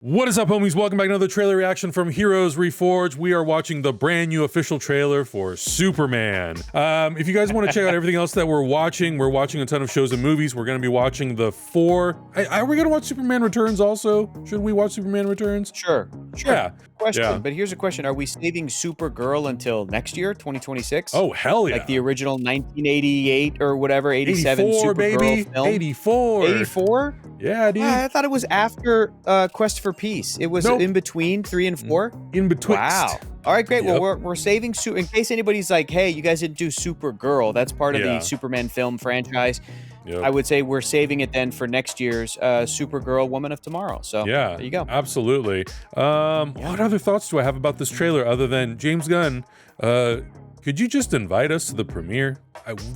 What is up, homies? Welcome back to another trailer reaction from Heroes Reforged. We are watching the brand new official trailer for Superman. If you guys want to check out everything else that we're watching a ton of shows and movies. We're going to be watching the four. Are we going to watch Superman Returns also? Should we watch Superman Returns? Sure. Yeah. Question, Yeah. but here's a question. Are we saving Supergirl until next year, 2026? Oh, hell yeah. Like the original 1988 or whatever, 87 84, Supergirl baby. film? 84. 84? Yeah, dude. I thought it was after Quest for Peace. It was in between 3 and 4? In betwixt. Wow. All right, great. Yep. Well, we're saving, in case anybody's like, hey, you guys didn't do Supergirl. That's part of the Superman film franchise. Yep. I would say we're saving it then for next year's Supergirl Woman of Tomorrow. So yeah, there you go. Absolutely. What other thoughts do I have about this trailer other than James Gunn? Could you just invite us to the premiere?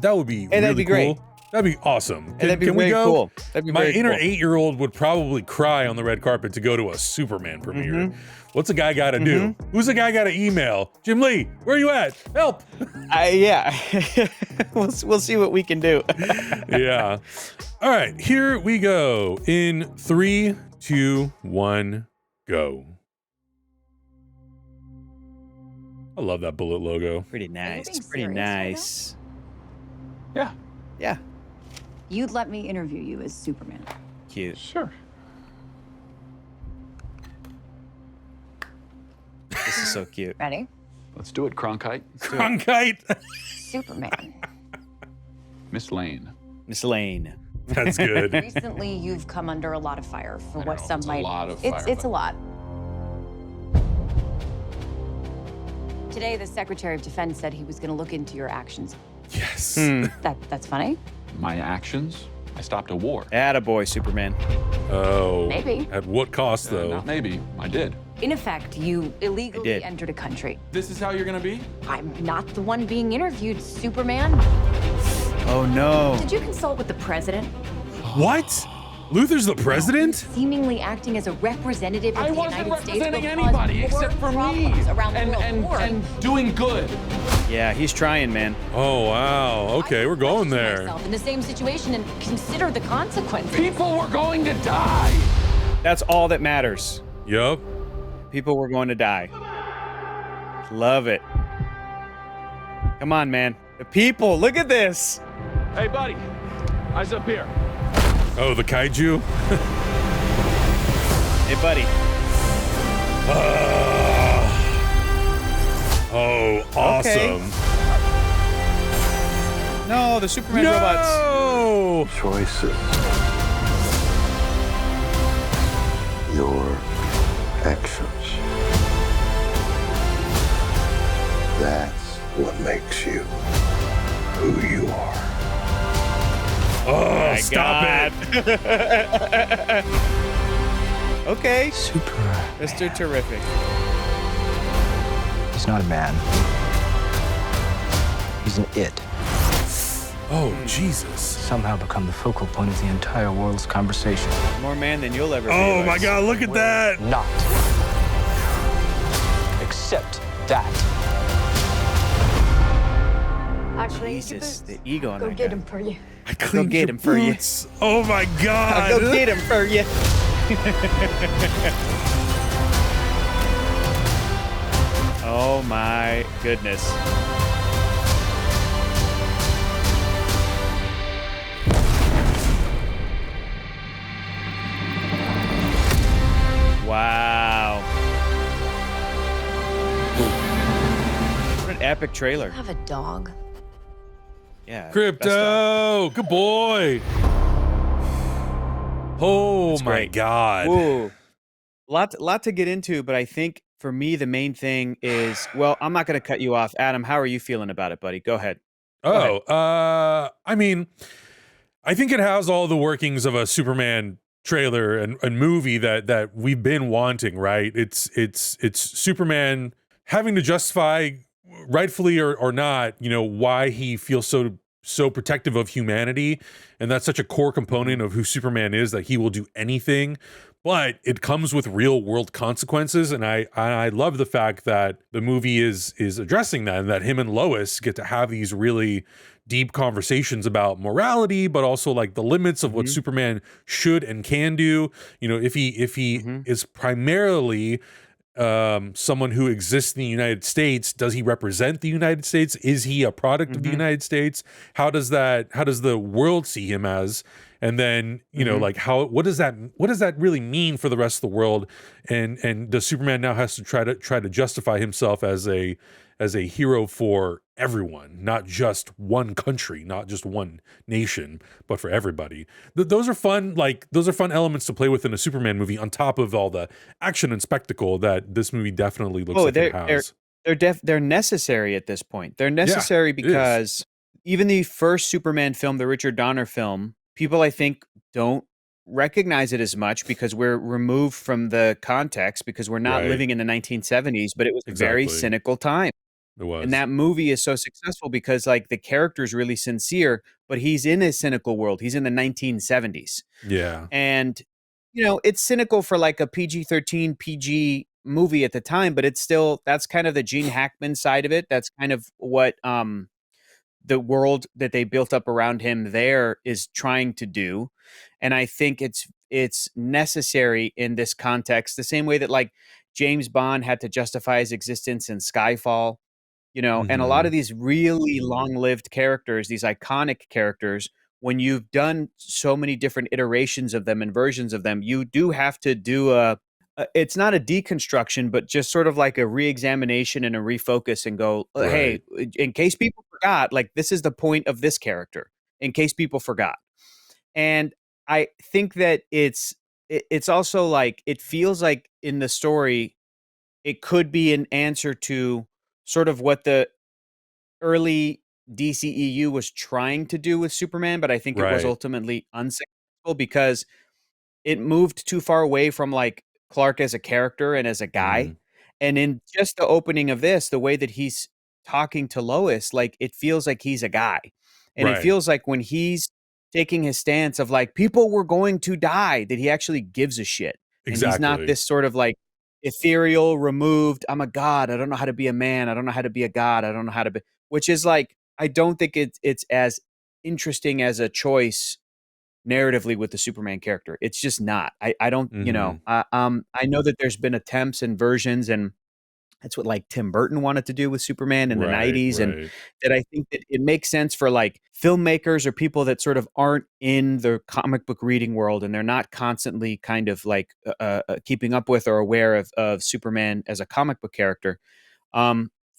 That would be really that'd be great. cool. That'd be awesome. That'd be can we very go? cool. That'd be My very inner cool. 8-year-old would probably cry on the red carpet to go to a Superman premiere. What's a guy got to do? Who's a guy got to email? Jim Lee, where are you at? Help! Yeah, we'll see what we can do. Yeah. All right, here we go. In 3, 2, 1, go. I love that bullet logo. Pretty nice. being Pretty serious nice. Yeah, Yeah. You'd let me interview you as Superman. Cute. sure. This is so cute. Ready? Let's do it, Cronkite. Cronkite. Superman. Miss Lane. Miss Lane. That's good. Recently, you've come under a lot of fire for I what know, some it's a might. lot of it's fire, it's a but- lot. Today, the Secretary of Defense said he was going to look into your actions. Yes. That's funny. My actions? I stopped a war. Attaboy, Superman. Oh. Maybe. At what cost, though? Not maybe. I did. In effect, you illegally did. entered a country. This is how you're gonna be? I'm not the one being interviewed, Superman. Oh no. Did you consult with the president? What? Luthor's the president? Seemingly acting as a representative of I the wasn't United States representing will cause anybody more except for me. problems around the world. More. And doing good. Yeah, he's trying, man. Oh, wow. Okay, we're going I there. myself in the same situation and consider the consequences. People were going to die. That's all that matters. Yup. People were going to die. Love it. Come on, man. The people, look at this. Hey, buddy. Eyes up here. Oh, the kaiju? Hey, buddy. Oh, awesome. No, the Superman robots. No! Choices. Your actions. That's what makes you who you are. Oh, stop it. Okay. Superman. Mr. Terrific. He's not a man. He's an it. Oh, Jesus. Somehow become the focal point of the entire world's conversation. More man than you'll ever be. Oh, my Lex. God, look at that. Not. Accept that. Actually, Jesus, the ego on go that get guy. him for you. I cleaned get your him for you. boots. Oh, my God. I'll go get him for you. Oh my goodness. Wow. What an epic trailer. Have a dog. Yeah. best dog. Crypto. Good boy. Oh, That's my great. God. Whoa. Lot to get into, but I think for me the main thing is, well, I'm not going to cut you off. Adam, how are you feeling about it, buddy? Go ahead. Oh, I mean, I think it has all the workings of a Superman trailer and movie that we've been wanting, right? It's Superman having to justify, rightfully or not, you know, why he feels so protective of humanity, and that's such a core component of who Superman is, that he will do anything. But it comes with real world consequences, and I love the fact that the movie is addressing that, and that him and Lois get to have these really deep conversations about morality, but also like the limits of what Superman should and can do. You know, if he is primarily someone who exists in the United States, does he represent the United States? Is he a product of the United States? How does the world see him as? And then, you know, like what does that really mean for the rest of the world? And does Superman now has to try to justify himself as a hero for everyone, not just one country, not just one nation, but for everybody. Those are fun elements to play with in a Superman movie, on top of all the action and spectacle that this movie definitely looks like it has. They're necessary at this point. They're necessary because even the first Superman film, the Richard Donner film, people I think don't recognize it as much because we're removed from the context, because we're not living in the 1970s, but it was a very cynical time. It was. And that movie is so successful because like the character is really sincere, but he's in a cynical world. He's in the 1970s. Yeah. And, you know, it's cynical for like a PG-13 PG movie at the time, but it's still, that's kind of the Gene Hackman side of it. That's kind of what the world that they built up around him there is trying to do. And I think it's necessary in this context, the same way that like James Bond had to justify his existence in Skyfall, you know, and a lot of these really long-lived characters, these iconic characters, when you've done so many different iterations of them and versions of them, you do have to do it's not a deconstruction, but just sort of like a re-examination and a refocus and go, hey, in case people forgot, like this is the point of this character, in case people forgot. And I think that it's also like, it feels like in the story, it could be an answer to sort of what the early DCEU was trying to do with Superman, but I think it was ultimately unsuccessful because it moved too far away from like Clark as a character and as a guy. And in just the opening of this, the way that he's talking to Lois, like it feels like he's a guy. And it feels like when he's taking his stance of like people were going to die, that he actually gives a shit. And he's not this sort of like ethereal, removed, I'm a god, I don't know how to be a man, I don't know how to be a god, I don't know how to be, which is like, I don't think it's as interesting as a choice narratively with the Superman character. It's just not. I don't, you know, I know that there's been attempts and versions, and that's what like Tim Burton wanted to do with Superman in the 90s. And that I think that it makes sense for like filmmakers or people that sort of aren't in the comic book reading world, and they're not constantly kind of like keeping up with or aware of Superman as a comic book character.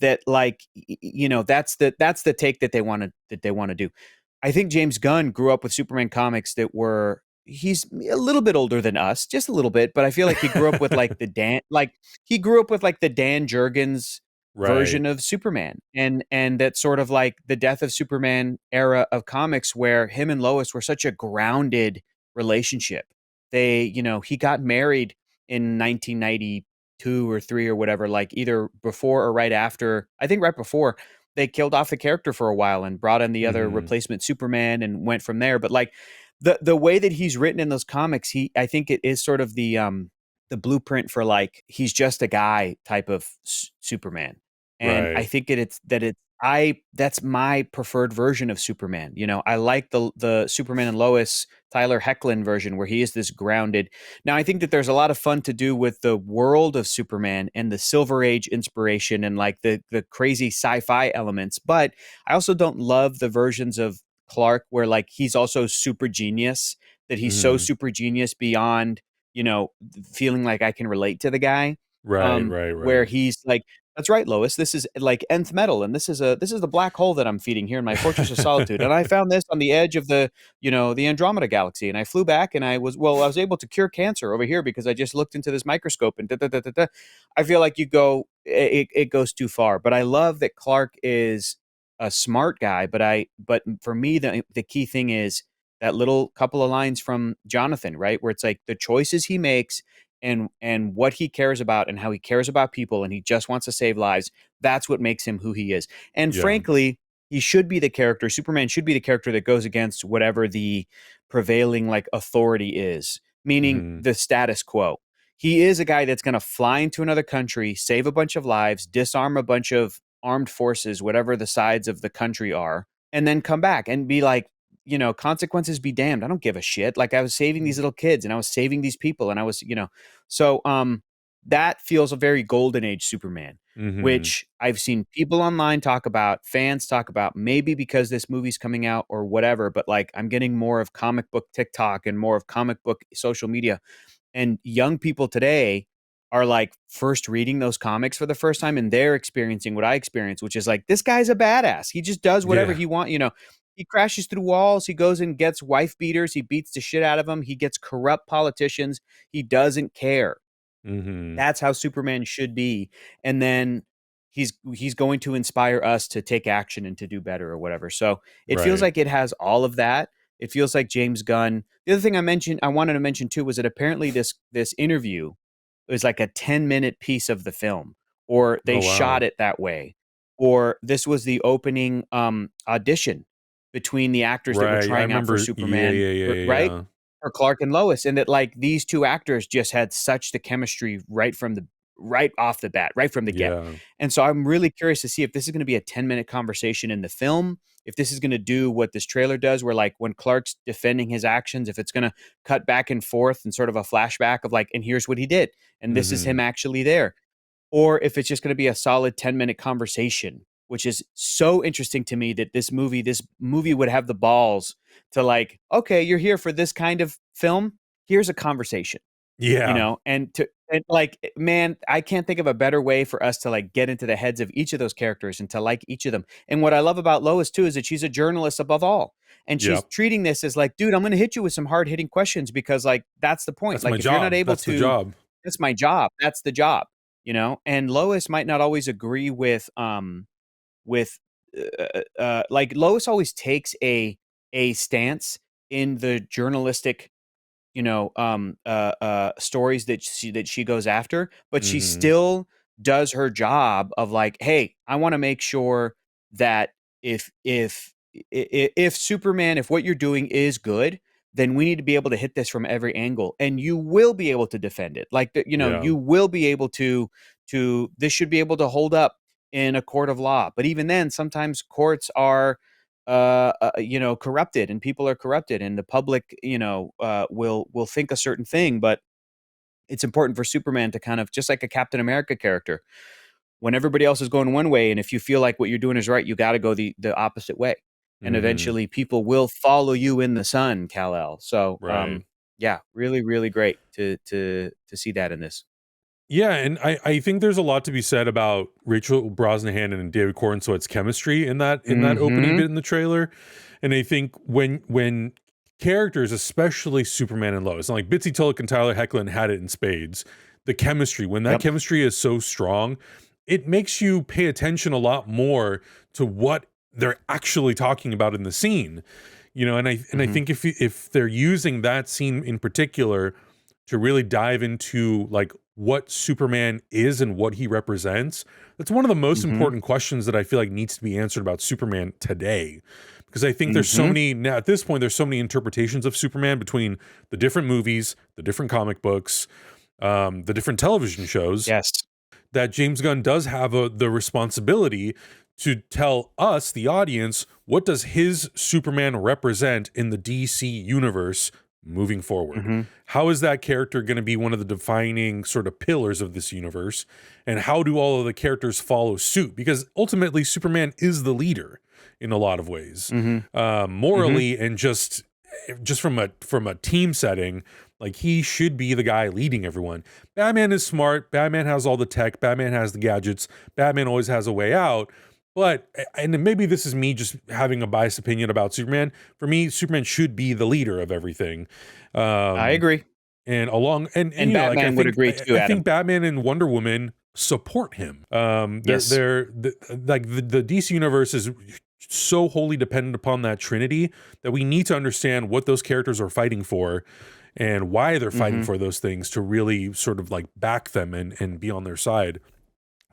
That like, you know, that's the take that they want to do. I think James Gunn grew up with Superman comics that were, he's a little bit older than us, just a little bit, but I feel like he grew up with like the Dan Jurgens version of Superman, and that sort of like the Death of Superman era of comics where him and Lois were such a grounded relationship. They, you know, he got married in 1992 or 3 or whatever, like either before or right after, I think right before they killed off the character for a while and brought in the other replacement Superman and went from there. But like the way that he's written in those comics, I think it is sort of the blueprint for like, he's just a guy type of Superman. And I think that's my preferred version of Superman. You know, I like the Superman and Lois Tyler Hoechlin version where he is this grounded. Now, I think that there's a lot of fun to do with the world of Superman and the Silver Age inspiration and like the crazy sci-fi elements. But I also don't love the versions of Clark where like he's also super genius, that he's so super genius beyond, you know, feeling like I can relate to the guy. Right. Where he's like, that's right, Lois, this is like nth metal, and this is the black hole that I'm feeding here in my Fortress of Solitude. And I found this on the edge of the, you know, the Andromeda galaxy, and I flew back and I was able to cure cancer over here because I just looked into this microscope and I feel like it goes too far. But I love that Clark is a smart guy, but for me the key thing is that little couple of lines from Jonathan, right? Where it's like the choices he makes and what he cares about and how he cares about people, and he just wants to save lives. That's what makes him who he is. And frankly, he should be the character, Superman should be the character that goes against whatever the prevailing like authority is, meaning the status quo. He is a guy that's going to fly into another country, save a bunch of lives, disarm a bunch of armed forces, whatever the sides of the country are, and then come back and be like, consequences be damned. I don't give a shit. Like I was saving these little kids and I was saving these people and I was, so that feels a very golden age Superman, which I've seen people online talk about, fans talk about, maybe because this movie's coming out or whatever, but like I'm getting more of comic book TikTok and more of comic book social media, and young people today are like first reading those comics for the first time and they're experiencing what I experienced, which is like, this guy's a badass. He just does whatever he wants, he crashes through walls. He goes and gets wife beaters. He beats the shit out of them. He gets corrupt politicians. He doesn't care. That's how Superman should be. And then he's going to inspire us to take action and to do better or whatever. So it feels like it has all of that. It feels like James Gunn. The other thing I wanted to mention too, was that apparently this interview was like a 10-minute piece of the film, or they shot it that way, or this was the opening audition between the actors that were trying out for Superman, right? For Clark and Lois, and that like these two actors just had such the chemistry right off the bat, right from the get. And so I'm really curious to see if this is going to be a 10-minute conversation in the film, if this is going to do what this trailer does, where like when Clark's defending his actions, if it's going to cut back and forth and sort of a flashback of like, and here's what he did, and this is him actually there, or if it's just going to be a solid 10-minute conversation, which is so interesting to me that this movie would have the balls to like, okay, you're here for this kind of film. Here's a conversation. And like, man, I can't think of a better way for us to like get into the heads of each of those characters and to like each of them. And what I love about Lois too is that she's a journalist above all. And she's treating this as like, dude, I'm going to hit you with some hard hitting questions because like, that's the point. That's like my if job. You're not able that's to, the job. That's my job. That's the job, and Lois might not always agree with like Lois always takes a stance in the journalistic stories that she goes after, but she still does her job of like, hey, I want to make sure that if Superman, if what you're doing is good, then we need to be able to hit this from every angle, and you will be able to defend it. Like you will be able to this should be able to hold up in a court of law. But even then, sometimes courts are corrupted, and people are corrupted, and the public will think a certain thing. But it's important for Superman to kind of, just like a Captain America character, when everybody else is going one way, and if you feel like what you're doing is right, you got to go the opposite way, and eventually people will follow you in the sun, Kal-El. So yeah, really, really great to see that in this. Yeah, and I think there's a lot to be said about Rachel Brosnahan and David Corenswet's chemistry in that opening bit in the trailer. And I think when characters, especially Superman and Lois, and like Bitsy Tulloch and Tyler Hoechlin had it in spades, the chemistry, when that chemistry is so strong, it makes you pay attention a lot more to what they're actually talking about in the scene. And I think if they're using that scene in particular to really dive into like what Superman is and what he represents, that's one of the most important questions that I feel like needs to be answered about Superman today. Because I think there's so many, now at this point, there's so many interpretations of Superman between the different movies, the different comic books, the different television shows, that James Gunn does have the responsibility to tell us, the audience, what does his Superman represent in the DC universe moving forward. How is that character going to be one of the defining sort of pillars of this universe? And how do all of the characters follow suit? Because ultimately Superman is the leader in a lot of ways, morally, and just from a team setting, like he should be the guy leading everyone. Batman is smart. Batman has all the tech. Batman has the gadgets. Batman always has a way out. But, and maybe this is me just having a biased opinion about Superman. For me, Superman should be the leader of everything. I agree. And Batman like, would agree too. I think Batman and Wonder Woman support him. They're like the DC universe is so wholly dependent upon that trinity that we need to understand what those characters are fighting for and why they're fighting for those things to really sort of like back them and be on their side.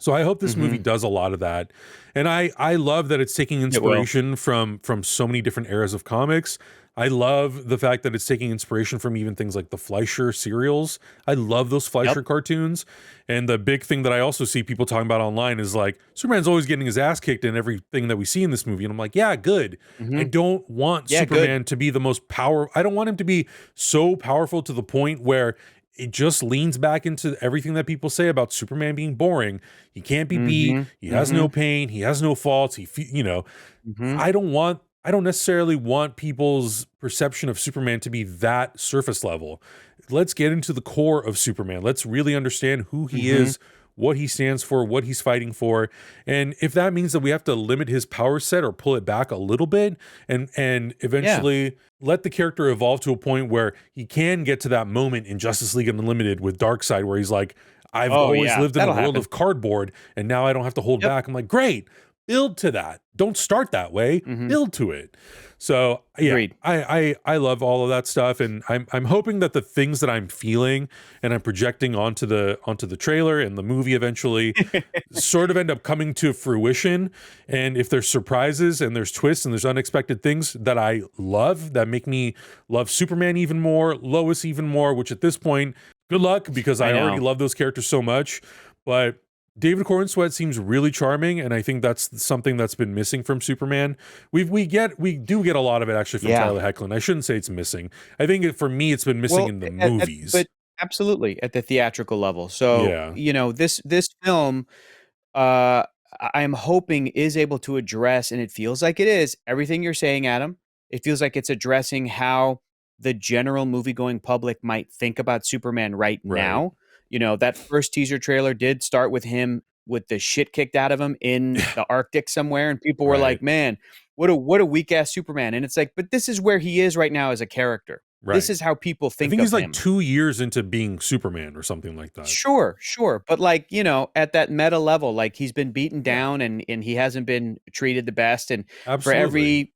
So I hope this movie does a lot of that. And I love that it's taking inspiration from so many different eras of comics. I love the fact that it's taking inspiration from even things like the Fleischer serials. I love those Fleischer cartoons. And the big thing that I also see people talking about online is like, Superman's always getting his ass kicked in everything that we see in this movie. And I'm like, yeah, good. I don't want Superman to be the most I don't want him to be so powerful to the point where it just leans back into everything that people say about Superman being boring. He can't be beat. He has no pain. He has no faults. I don't necessarily want people's perception of Superman to be that surface level. Let's get into the core of Superman. Let's really understand who he is, what he stands for, what he's fighting for. And if that means that we have to limit his power set or pull it back a little bit and eventually let the character evolve to a point where he can get to that moment in Justice League Unlimited with Darkseid where he's like, I've always lived in a world of cardboard and now I don't have to hold back. I'm like, great, build to that. Don't start that way, build to it. So yeah, I love all of that stuff, and I'm hoping that the things that I'm feeling and I'm projecting onto the trailer and the movie eventually sort of end up coming to fruition. And if there's surprises and there's twists and there's unexpected things that I love that make me love Superman even more, Lois even more, which at this point, good luck, because I already love those characters so much. But David Corenswet seems really charming, and I think that's something that's been missing from Superman. We do get a lot of it actually from Tyler Hoechlin. I shouldn't say it's missing. I think for me, it's been missing in the movies. But absolutely at the theatrical level. So this film, I am hoping is able to address, and it feels like it is, everything you're saying, Adam. It feels like it's addressing how the general movie-going public might think about Superman right now. That first teaser trailer did start with him with the shit kicked out of him in the Arctic somewhere. And people were like, man, what a weak ass Superman. And it's like, but this is where he is right now as a character. This is how people think of him. I think he's like 2 years into being Superman or something like that. Sure. But like, at that meta level, like he's been beaten down and he hasn't been treated the best. And for every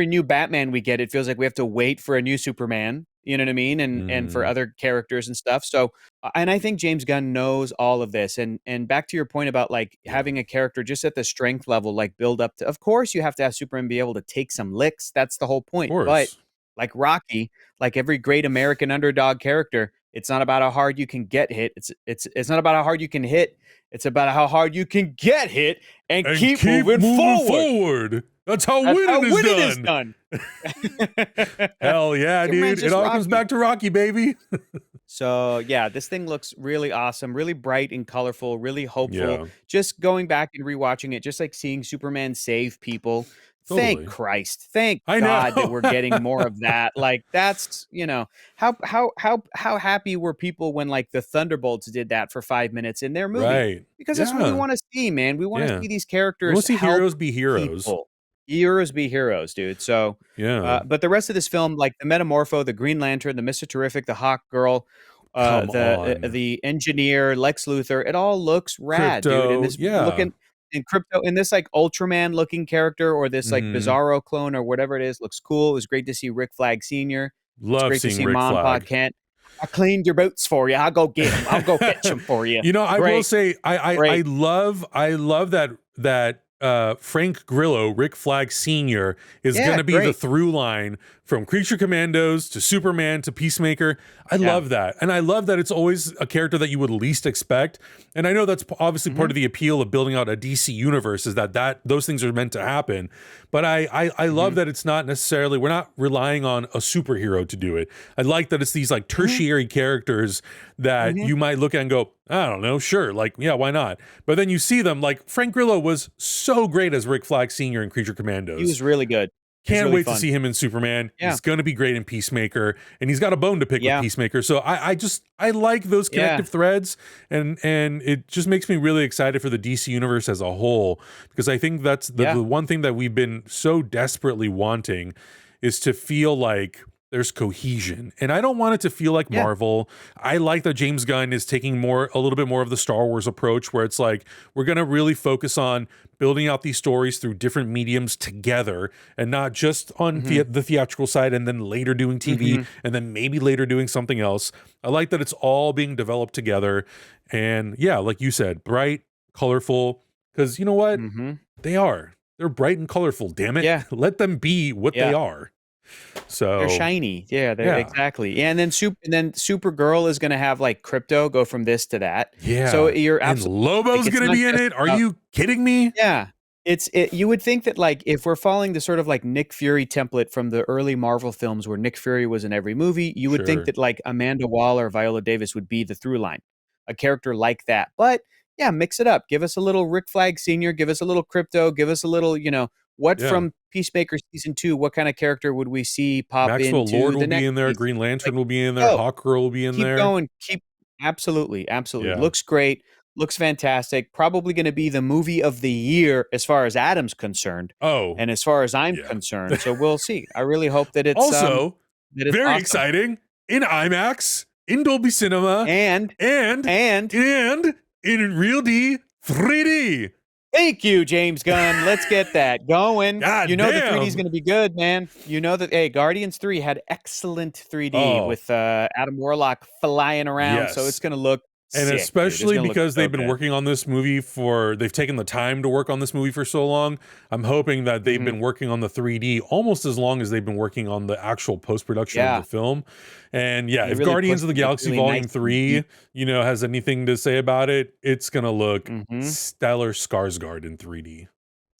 new Batman we get, it feels like we have to wait for a new Superman. You know what I mean? And for other characters and stuff. So, and I think James Gunn knows all of this. And back to your point about like having a character just at the strength level, like build up to, of course you have to have Superman be able to take some licks. That's the whole point. But like Rocky, like every great American underdog character, it's not about how hard you can get hit. It's not about how hard you can hit. It's about how hard you can get hit and keep moving forward. That's how winning is done. Hell yeah, dude. It all comes back to Rocky, baby. So yeah, this thing looks really awesome, really bright and colorful, really hopeful. Just going back and rewatching it, just like seeing Superman save people. Totally. Thank Christ. Thank God that we're getting more of that. Like that's, how happy were people when like the Thunderbolts did that for 5 minutes in their movie? Right. Because that's what we want to see, man. We want to see these characters. We want to see heroes be heroes. People. Heroes be heroes, dude. So but the rest of this film, like the Metamorpho, the Green Lantern, the Mr. Terrific, the Hawk Girl, the engineer, Lex Luthor, it all looks rad, dude. And this looking in Crypto, in this like Ultraman looking character or this like Bizarro clone or whatever it is, looks cool. It was great to see Rick Flag Sr. Love great seeing to see Rick Mom, Flag. Pa Kent. I cleaned your boots for you. I'll go get them. I'll go fetch them for you. I will say I love that Frank Grillo, Rick Flag Sr. is going to be the through line from Creature Commandos to Superman to Peacemaker. I love that. And I love that it's always a character that you would least expect. And I know that's obviously part of the appeal of building out a DC universe is that those things are meant to happen. But I love that it's not necessarily, we're not relying on a superhero to do it. I like that it's these like tertiary characters that you might look at and go, I don't know, sure. Like, yeah, why not? But then you see them, like Frank Grillo was so great as Rick Flag Sr. in Creature Commandos. He was really good. Can't wait to see him in Superman. Yeah. He's going to be great in Peacemaker, and he's got a bone to pick with Peacemaker. So I like those connective threads, and it just makes me really excited for the DC universe as a whole, because I think that's the one thing that we've been so desperately wanting is to feel like there's cohesion. And I don't want it to feel like Marvel. I like that James Gunn is taking a little bit more of the Star Wars approach, where it's like, we're going to really focus on building out these stories through different mediums together, and not just on the theatrical side and then later doing TV and then maybe later doing something else. I like that it's all being developed together. And yeah, like you said, bright, colorful. Because you know what? Mm-hmm. They are. They're bright and colorful, damn it. Yeah. Let them be what they are. So they're shiny. Yeah, exactly. Yeah, and then Supergirl is going to have like Crypto go from this to that. Yeah. So you're and absolutely Lobo's going to be in it. Are you kidding me? Yeah. You would think that like if we're following the sort of like Nick Fury template from the early Marvel films where Nick Fury was in every movie, you would think that like Amanda Waller or Viola Davis would be the through line, a character like that. But yeah, mix it up. Give us a little Rick Flag Sr., give us a little Crypto, give us a little, from Peacemaker season 2, what kind of character would we see pop Maxwell into Lord the will next be in there, season? Green Lantern will be in there, Hawkgirl will be in there. Keep going. Absolutely. Yeah. Looks great. Looks fantastic. Probably going to be the movie of the year as far as Adam's concerned. Oh. And as far as I'm concerned. So we'll see. I really hope that it's also very awesome. exciting in IMAX, in Dolby Cinema, and in Real D 3D. Thank you, James Gunn. Let's get that going. God the damn. 3D is going to be good, man. You know that, hey, Guardians 3 had excellent 3D with Adam Warlock flying around. So it's going to look and sick, especially because they've been working on this movie they've taken the time to work on this movie for so long. I'm hoping that they've been working on the 3D almost as long as they've been working on the actual post-production of the film. And if really Guardians of the Galaxy really Volume nice 3, has anything to say about it, it's going to look stellar Skarsgård in 3D.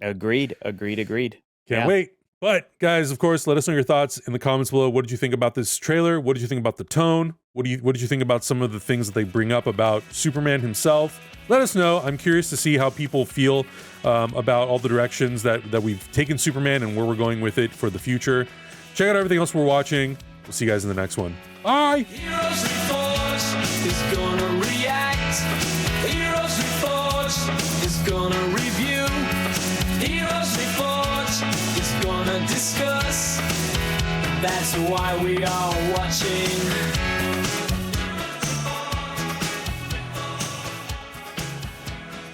Agreed. Can't wait. But guys, of course, let us know your thoughts in the comments below. What did you think about this trailer? What did you think about the tone? What did you think about some of the things that they bring up about Superman himself? Let us know. I'm curious to see how people feel about all the directions that we've taken Superman and where we're going with it for the future. Check out everything else we're watching. We'll see you guys in the next one. Bye. Heroes Reforged is gonna react. Heroes Reforged is gonna review. Heroes Reforged is gonna discuss. That's why we are watching.